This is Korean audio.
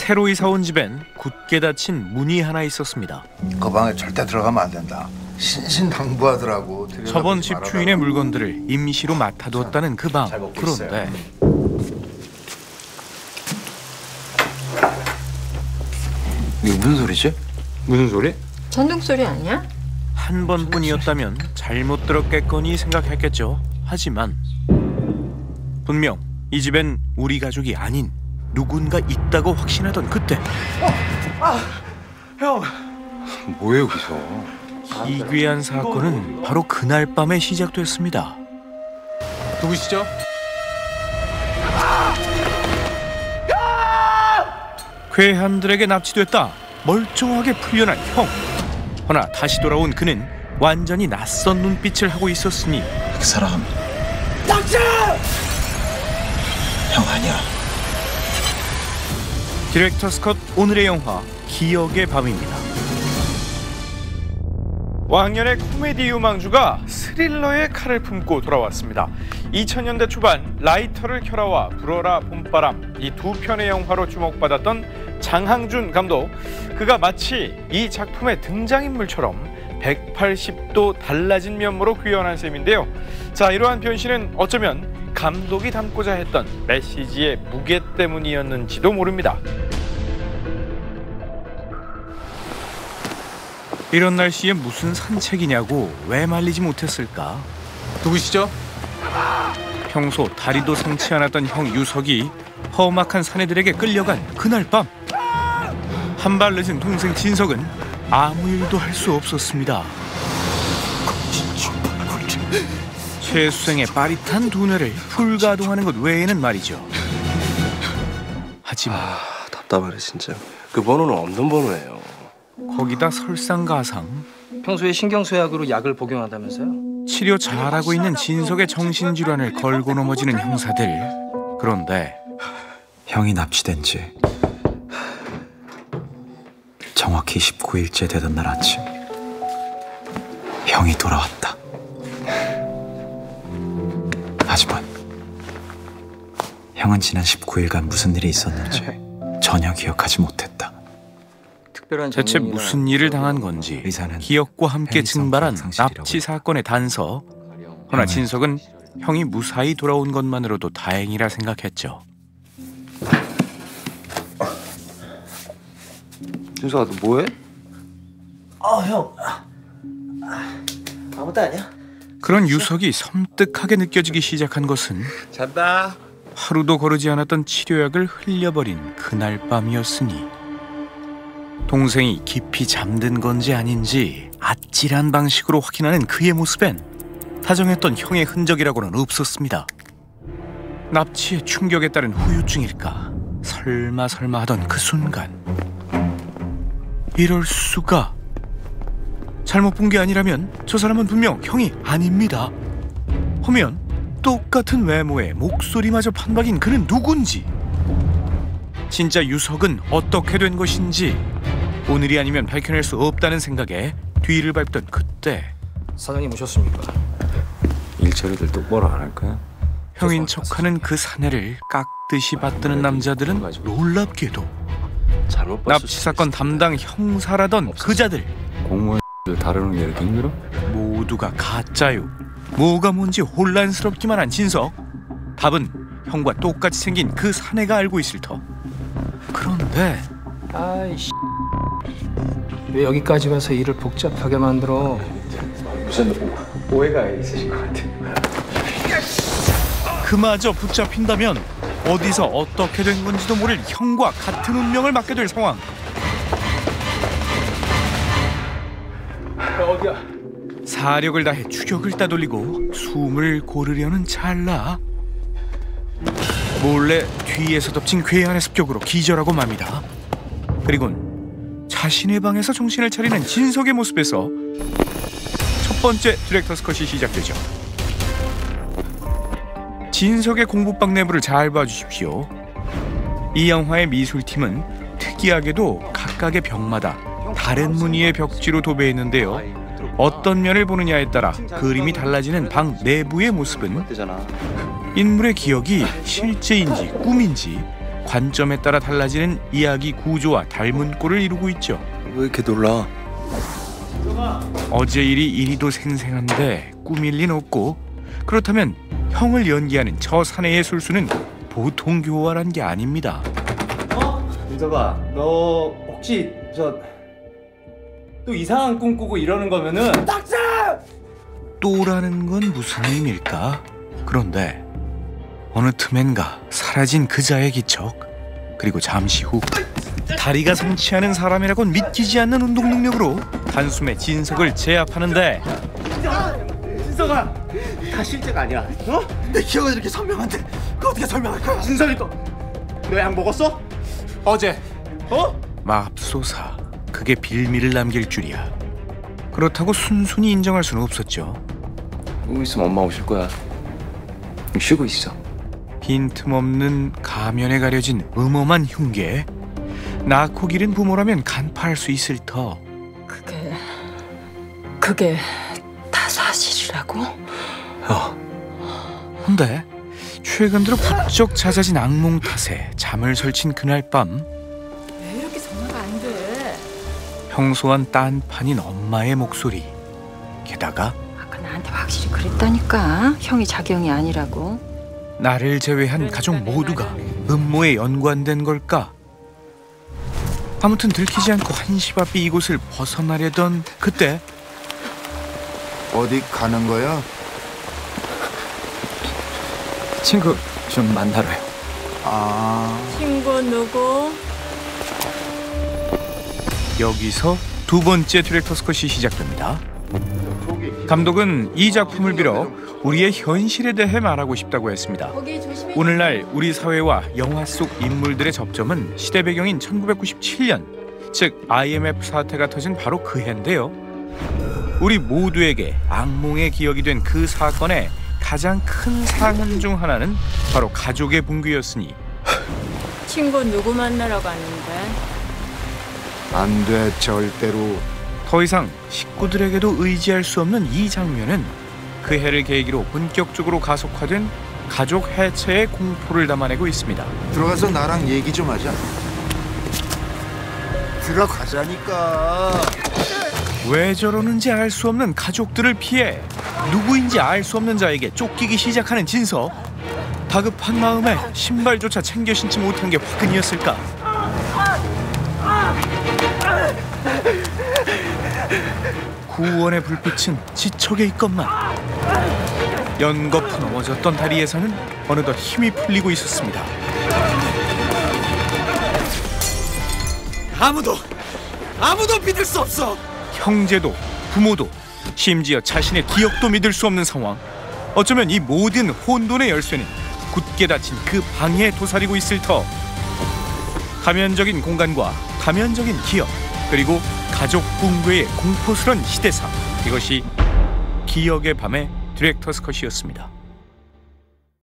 새로 이사 온 집엔 굳게 닫힌 문이 하나 있었습니다. 그 방에 절대 들어가면 안 된다. 신신당부하더라고. 저번 집 주인의 물건들을 임시로 맡아두었다는 그 방. 그런데 이게 무슨 소리지? 무슨 소리? 전등 소리 아니야? 한 번뿐이었다면 잘못 들었겠거니 생각했겠죠. 하지만 분명 이 집엔 우리 가족이 아닌 누군가 있다고 확신하던 그때 형! 뭐해 여기서? 기괴한 사건은 바로 그날 밤에 시작됐습니다. 누구시죠? 괴한들에게 납치됐다. 멀쩡하게 풀려난 형. 허나 다시 돌아온 그는 완전히 낯선 눈빛을 하고 있었으니 그 사람 당신! 형 아니야. 디렉터스 컷 오늘의 영화 기억의 밤입니다. 왕년의 코미디 유망주가 스릴러의 칼을 품고 돌아왔습니다. 2000년대 초반 라이터를 켜라와 불어라 봄바람 이 두 편의 영화로 주목받았던 장항준 감독. 그가 마치 이 작품의 등장인물처럼 180도 달라진 면모로 구현한 셈인데요. 자, 이러한 변신은 어쩌면 감독이 담고자 했던 메시지의 무게 때문이었는지도 모릅니다. 이런 날씨에 무슨 산책이냐고 왜 말리지 못했을까? 누구시죠? 평소 다리도 성치 않았던 형 유석이 험악한 사내들에게 끌려간 그날 밤, 한 발 늦은 동생 진석은 아무 일도 할 수 없었습니다. 최수생의 빠릿한 두뇌를 불가동하는 것 외에는 말이죠. 하지만 답답하네 진짜. 그 번호는 없는 번호예요. 거기다 설상가상, 평소에 신경쇠약으로 약을 복용한다면서요? 치료 잘하고 있는 진석의 정신질환을 걸고 넘어지는 형사들. 그런데 형이 납치된 지 정확히 19일째 되던 날 아침, 형이 돌아왔다. 하지만 형은 지난 19일간 무슨 일이 있었는지 전혀 기억하지 못했다. 대체 무슨 일을 당한 건지 기억과 함께 증발한 납치 사건의 단서. 허나 진석은 형이 무사히 돌아온 것만으로도 다행이라 생각했죠. 준서가 너 뭐해? 형. 아무것도 아니야. 그런 유석이 섬뜩하게 느껴지기 시작한 것은 잔다. 하루도 거르지 않았던 치료약을 흘려버린 그날 밤이었으니 동생이 깊이 잠든 건지 아닌지 아찔한 방식으로 확인하는 그의 모습엔 다정했던 형의 흔적이라고는 없었습니다. 납치의 충격에 따른 후유증일까? 설마 하던 그 순간, 이럴 수가. 잘못 본 게 아니라면 저 사람은 분명 형이 아닙니다. 하면 똑같은 외모에 목소리마저 판박인 그는 누군지, 진짜 유석은 어떻게 된 것인지 오늘이 아니면 밝혀낼 수 없다는 생각에 뒤를 밟던 그때, 사장님 오셨습니까? 일처리들 똑바로 안 할 거야? 형인 척하는 그 사내를 깍듯이 받드는 남자들은 놀랍게도 납치 사건 담당 형사라던 그자들. 공무원들 다루는 게 이렇게 힘들어? 모두가 가짜요. 뭐가 뭔지 혼란스럽기만 한 진석. 답은 형과 똑같이 생긴 그 사내가 알고 있을 터. 그런데 아이씨, 왜 여기까지 와서 일을 복잡하게 만들어? 무슨 오해가 있으신 것 같아. 그마저 붙잡힌다면 어디서 어떻게 된 건지도 모를 형과 같은 운명을 맞게 될 상황. 어디야? 사력을 다해 추격을 따돌리고 숨을 고르려는 찰나, 몰래 뒤에서 덮친 괴한의 습격으로 기절하고 맙니다. 그리곤 자신의 방에서 정신을 차리는 진석의 모습에서 첫 번째 디렉터스 컷이 시작되죠. 진석의 공부방 내부를 잘 봐주십시오. 이 영화의 미술팀은 특이하게도 각각의 벽마다 다른 무늬의 벽지로 도배했는데요. 어떤 면을 보느냐에 따라 그림이 달라지는 방 내부의 모습은 인물의 기억이 실제인지 꿈인지 관점에 따라 달라지는 이야기 구조와 닮은 꼴을 이루고 있죠. 왜 이렇게 놀라? 어제 일이 이리도 생생한데 꾸밀 리는 없고, 그렇다면 형을 연기하는 저 사내의 술수는 보통 교활한 게 아닙니다. 민서가 너 혹시 또 이상한 꿈 꾸고 이러는 거면은 또라는 건 무슨 의미일까? 그런데 어느 틈엔가 사라진 그자의 기척, 그리고 잠시 후 다리가 성취하는 사람이라곤 믿기지 않는 운동 능력으로 단숨에 진석을 제압하는데, 민서가 다 실제가 아니야. 어? 내 기억은 이렇게 선명한데 그거 어떻게 설명할 거야? 진석이 너 약 먹었어? 어제? 어? 맙소사, 그게 빌미를 남길 줄이야. 그렇다고 순순히 인정할 수는 없었죠. 조금 있으면 엄마 오실 거야. 쉬고 있어. 빈틈없는 가면에 가려진 음험한 흉계. 낳고 기른 부모라면 간파할 수 있을 터. 그게 다 사실이라고? 근데 최근 들어 부쩍 잦아진 악몽 탓에 잠을 설친 그날 밤, 왜 이렇게 전화가 안 돼? 평소와는 딴판인 엄마의 목소리. 게다가 아까 나한테 확실히 그랬다니까. 형이 자기 형이 아니라고. 나를 제외한 가족 모두가 음모에 연관된 걸까? 아무튼 들키지 않고 한시바삐 이곳을 벗어나려던 그때, 어디 가는 거야? 친구 좀 만나러요. 친구 누구? 여기서 두 번째 디렉터스 컷이 시작됩니다. 감독은 이 작품을 빌어 우리의 현실에 대해 말하고 싶다고 했습니다. 오늘날 우리 사회와 영화 속 인물들의 접점은 시대 배경인 1997년, 즉 IMF 사태가 터진 바로 그 해인데요. 우리 모두에게 악몽의 기억이 된 그 사건의 가장 큰 상흔 중 하나는 바로 가족의 붕괴였으니, 친구 누구 만나러 가는데? 안 돼, 절대로. 더 이상 식구들에게도 의지할 수 없는 이 장면은 그 해를 계기로 본격적으로 가속화된 가족 해체의 공포를 담아내고 있습니다. 들어가서 나랑 얘기 좀 하자. 들어가자니까. 왜 저러는지 알 수 없는 가족들을 피해 누구인지 알 수 없는 자에게 쫓기기 시작하는 진석. 다급한 마음에 신발조차 챙겨 신지 못한 게 화근이었을까? 구원의 불빛은 지척에 있건만 연거푸 넘어졌던 다리에서는 어느덧 힘이 풀리고 있었습니다. 아무도 믿을 수 없어. 형제도 부모도 심지어 자신의 기억도 믿을 수 없는 상황. 어쩌면 이 모든 혼돈의 열쇠는 굳게 닫힌 그 방에 도사리고 있을 터. 가면적인 공간과 가면적인 기억, 그리고 가족 붕괴의 공포스런 시대상. 이것이 기억의 밤의 디렉터스 컷이었습니다.